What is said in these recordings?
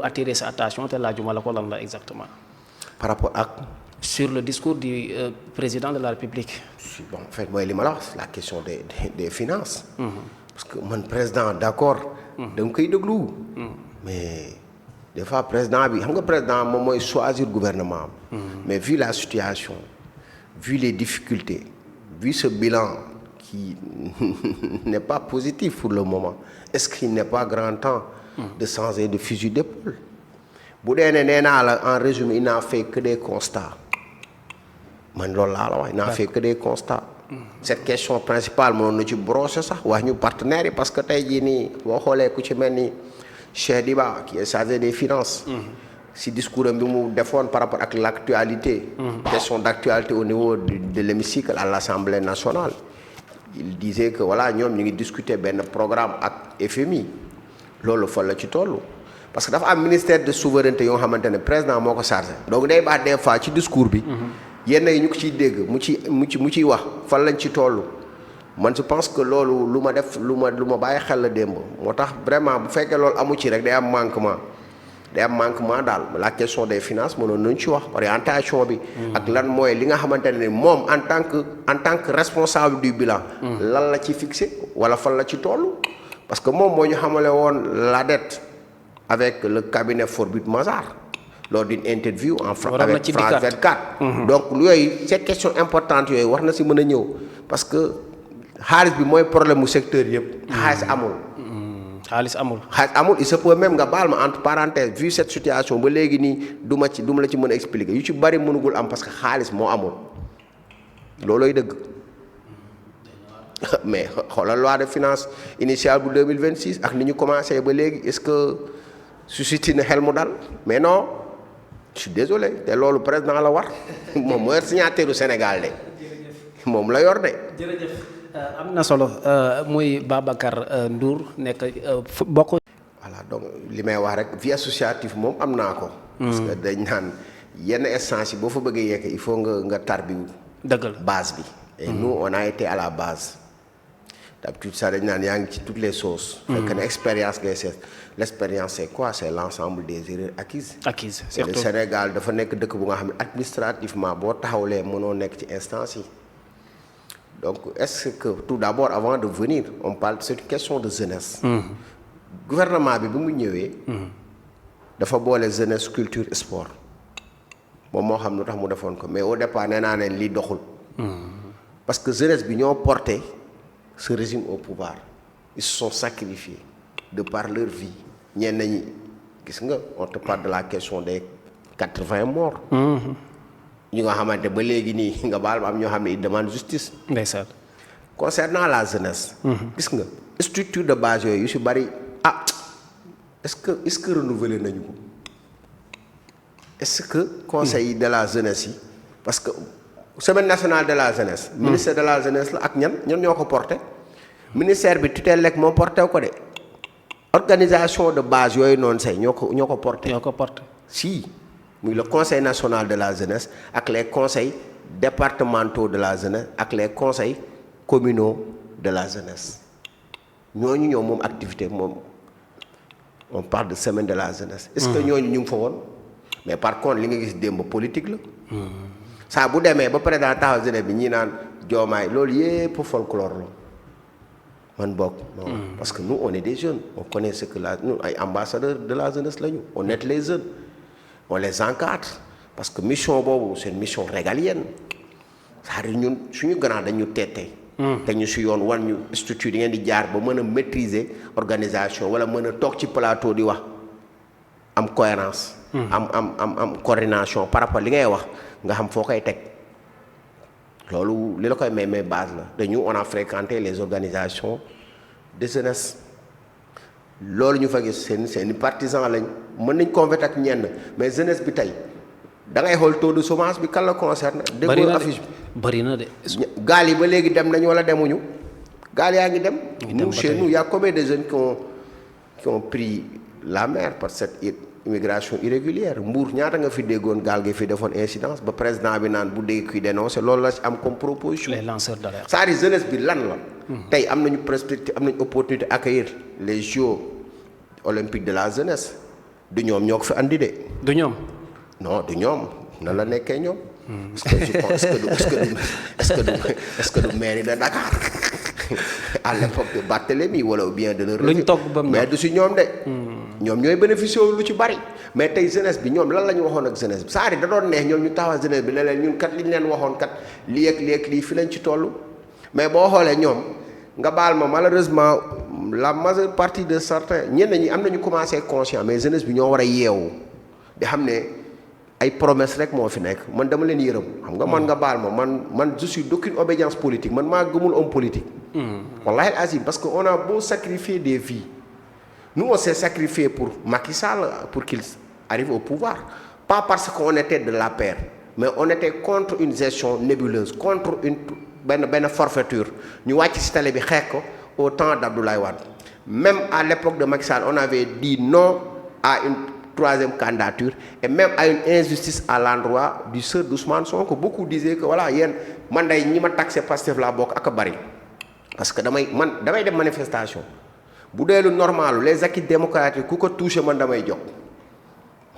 attirer sa attention te laajuma la ko lan la exactement. par rapport à. Sur le discours du président de la République. Bon, en fait mooy li ma la wax la question des finances. parce que man président d'accord. da nga koy déglu. mais des fois président bi xam nga président moom mooy choisir gouvernement am. mais vu la situation vu les difficultés vu ce bilan qui n'est pas positif pour le moment est-ce qu'il n'est pas grand temps. de changer de fusil d'épaule. bu dee ne nee naa la en résumé il n'a fait que des constats. man loolu laa la wax il n'a fait que des constats. cette question principale mënoon na ci brosser sax wax ñu partenaires yi parce que tey jii nii boo xoolee ku ci mel ni Cheikh Diba qui est chargé des finances. si discours am bi mu defoon par rapport ak l'actualité. question d'actualité au niveau de l'hémicycle à l'Assemblée nationale. il disait que voilà ñoom ñu ngi discuter benn programme ak FMI loolu fa la ci tollu. parce que dafa am ministère de souveraineté yoo xamante ne président moo ko chargé. donc day baax des fois ci discours bi. yenn yi ñu ko ciy dégg mu ciy wax fan lañ ci toll. man je pense que loolu lu ma def lu ma bàyyi xel la démb moo tax vraiment bu fekkee loolu amu ci rek day am manquement daal la question des finances mënoon nañu ci wax orientation bi. ak lan mooy li nga xamante ne moom en tant que responsable du bilan. lan la ci fixé wala fan la ci toll. parce que moom moo ñu xamale woon la dette avec le cabinet Forbit Mazars lors d'une interview avec France 24. donc yooyu ces questions importantes yooyu war na si mën a ñëw parce que xaalis bi mooy problème mu secteur yëpp. xaalis amul. il se peut même nga baal ma entre parenthèses vu cette situation ba léegi nii du ma la ci mën a expliquer yu ci bari mënugul am parce que xaalis moo amul loolooy dëgg. mais xoolal loi de finances initiale bu 2026 ak ni ñu commencé ba léegi est-ce que suscité na xel mu dal mais non je suis désolé te loolu président la war moom mooy signataire du Sénégal de moom la yor de. jërëjëf am na solo muy Babacar Ndour nekk bokk. voilà donc li may wax rek vie associative moom am naa ko. parce que dañ naan yenn instance yi boo fa bëggee yegg il faut nga tarbiwu. dëgg la base bi. et nous on a été à la base. d'habitude ça dañ naan yaa ngi ci toutes les sauces. fekk na expérience ngay seet l'expérience c'est quoi c'est l'ensemble des erreurs acquises. surtout le Sénégal dafa nekk dëkk bu nga xam ne administrativement boo taxawlee mënoo nekk ci instance yi. donc est-ce que tout d'abord avant de venir on parle c'est une question de jeunesse. gouvernement bi mu ñëwee. dafa boole jeunesse culture sport moom moo xam lu tax mu defoon ko mais au départ nee naa ne lii doxul. parce que jeunesse bi ñoo porté ce régime au pouvoir ils se sont sacrifiés de par leur vie ñenn ñi gis nga on te parle de la question des 80 morts. ñu nga xamante ba léegi nii nga baal ma am ñoo xam ne ils demandent justice. ndeysaan. concernant la jeunesse. gis nga structure de base yooyu yu si bari est-ce que renouveler nañu ko est-ce que conseil de la jeunesse yi parce que semaine nationale de la jeunesse. ministère de la jeunesse la ak ñan ñoo ko porté. ministère bi tutelle rek moo porté ko de organisation de base yooyu noonu say ñoo ko porté. si muy le conseil national de la jeunesse ak les conseils départementaux de la jeunesse ak les conseils communaux de la jeunesse ñooñu ñoo moom activité moom on parle de semaine de la jeunesse. est-ce que ñooñu ñu ngi fa woon mais par contre li nga gis démb politique la. saa bu demee ba président taxaw jeunesse bi ñii naan joomaay loolu yépp folklore la man bokk. non parce que nous on est des jeunes on connaît ce que nous ay ambassadeurs de la jeunesse lañu on aide les jeunes on les encadre parce que mission boobu c'est une mission régalienne c'est-à-dire ñun suñu grand dañu teete. te ñu si yoon wan ñu structure yi ngeen di jaar ba mën a maîtriser organisation wala mën a toog ci plateau di wax am cohérence. am coordination par rapport li ngay wax nga xam foo koy teg loolu li la koy may base la dañu on a fréquenté les organisations de jeunesse loolu ñu fa gis seen partisans lañ mën nañ convaincre ak ñenn mais jeunesse bi tey da ngay xool taux de chômage bi kan la concerne. bari na de affiche bari na de. gaal yi ba léegi dem nañ wala demuñu gaal yaa ngi dem. nous chez nous y a combien de jeunes qui ont pris la mer par cette immigration irrégulière Mbour ñaata nga fi déggoon gaal gi fi defoon incidence ba président bi naan bu dégg kuy dénoncer loolu la ci am comme proposition. les lanceurs d'alerte. c'est-à-dire jeunesse bi lan la. tey am nañu perspective am nañu opportunité accueillir les Jeux olympiques de la jeunesse du ñoom ñoo ko fi andi de. du ñoom. non du ñoom nan la nekkee ñoom. parce que je pense est-ce que du mairie de Dakar à l'époque de Barthélemy wala ou bien de leur. luñ togg ba mu mais du si ñoom de. ñoom ñooy bénéficié wu lu ci bari. mais tey jeunesse bi ñoom lan la ñu waxoon ak jeunesse bi c'est-à-dire da doon neex ñoom ñu taxaw jeunesse bi ne leen ñun kat li ñu leen waxoon kat lii ak lii fi lañ ci toll. mais boo xoolee ñoom nga baal ma malheureusement la majeure partie de certains ñenn ñi am nañu commencé conscient mais jeunesse bi ñoo war a yeewu di xam ne ay promesse rek moo fi nekk man dama leen yërëm xam nga man nga baal ma man je suis d'aucune obédience politique man maa gëmul homme politique. wallahi azim parce que on a beau sacrifier des vies nous on s'est sacrifié pour Macky Sall pour qu'il arrive au pouvoir pas parce qu'on était de la paire mais on était contre une gestion nébuleuse contre une benn forfaiture ñu wàcc ci télé bi xeex ko au temps d'Abdoulaye Wade même à l'époque de Macky Sall on avait dit non à une troisième candidature et même à une injustice à l'endroit du sœur d'Ousmane Sonko beaucoup disaient que voilà yéen man day ñi ma taxé Pastef laa bokk ak a bari parce que damay dem manifestation bu dee lu normal les acquis démocratiques ku ko touché man damay jox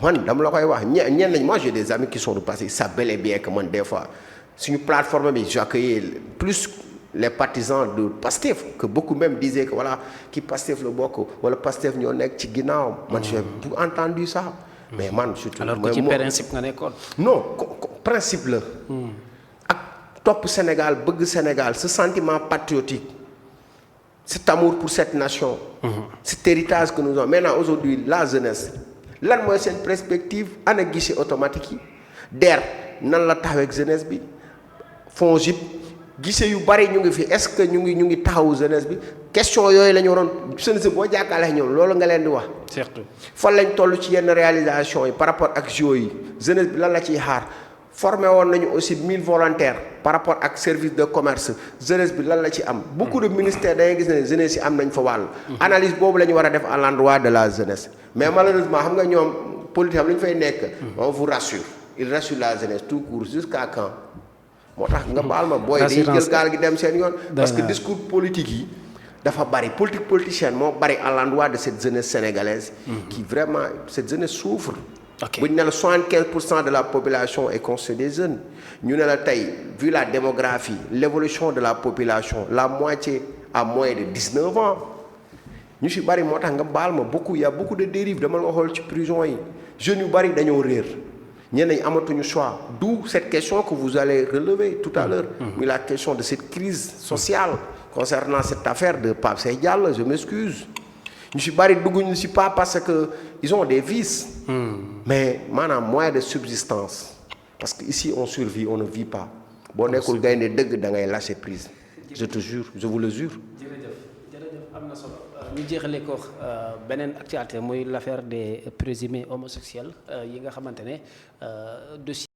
man dama la koy wax ñenn nañ moi j'ai des amis qui sont du passé ça bel et bien que man des fois suñu plateforme bi j'accueillais plus les partisans de Pastef que beaucoup même disaient que voilà ki Pastef la bokk wala Pastef ñoo nekk ci ginnaawam. man j'ai entendu ça. mais man surtout. alors que ci principe nga nekkoon. non principe la. ak topp Sénégal bëgg Sénégal ce sentiment patriotique cet amour pour cette nation. cet héritage que nous avons maintenant aujourd'hui la jeunesse lan mooy seen perspective ana guichet automatique yi DER nan la taxawee ak jeunesse bi FONGIP. gisee yu bari ñu ngi fi est-ce que ñu ngi taxawu jeunesse bi question yooyu la ñu waroon jeunesse boo jàkkaarloo ñoom loolu nga leen di wax. surtout fan lañ toll ci yenn réalisation yi par rapport ak JO yi jeunesse bi lan la ciy xaar formé woon nañu aussi 1000 volontaires par rapport ak service de commerce jeunesse bi lan la ci am. beaucoup de ministères da ngay gis ne jeunesse yi am nañ fa wàll. analyse boobu la ñu war a def à l'endroit de la jeunesse. mais malheureusement xam nga ñoom politique am li ñu fay nekk. on vous rassure il rassure la jeunesse tout court jusqu'à quand. moo tax nga baal ma booy dañuy jël gaal gi dem seen yoon parce que discours politique yi dafa bari politique politicienne moo bari à l'endroit de cette jeunesse sénégalaise qui vraiment cette jeunesse souffre bu ñu ne la 75% de la population est constituée des jeunes ñu ne la tey vu la démographie l'évolution de la population la moitié a moins de 19 ans ñu si bari moo tax nga baal ma beaucoup y a beaucoup de dérives dama la xool ci prison yi jeunes yu bari dañoo réer ñenn ñi amatuñu choix d'où cette question que vous allez relever tout à l'heure mais la question de cette crise sociale concernant cette affaire de Pape Cheikh Diallo je m'excuse ñu si bari dugguñu si pas parce que ils ont des vices mais maanaam moyen de subsistance parce que ici on survit on ne vit pas boo nekkul gaynde dëgg da ngay lâcher prise je te jure je vous le jure. jërëjëf am na solo ñu jeexalee ko beneen actualité muy l'affaire des présumés homosexuels yi nga xamante ne dossier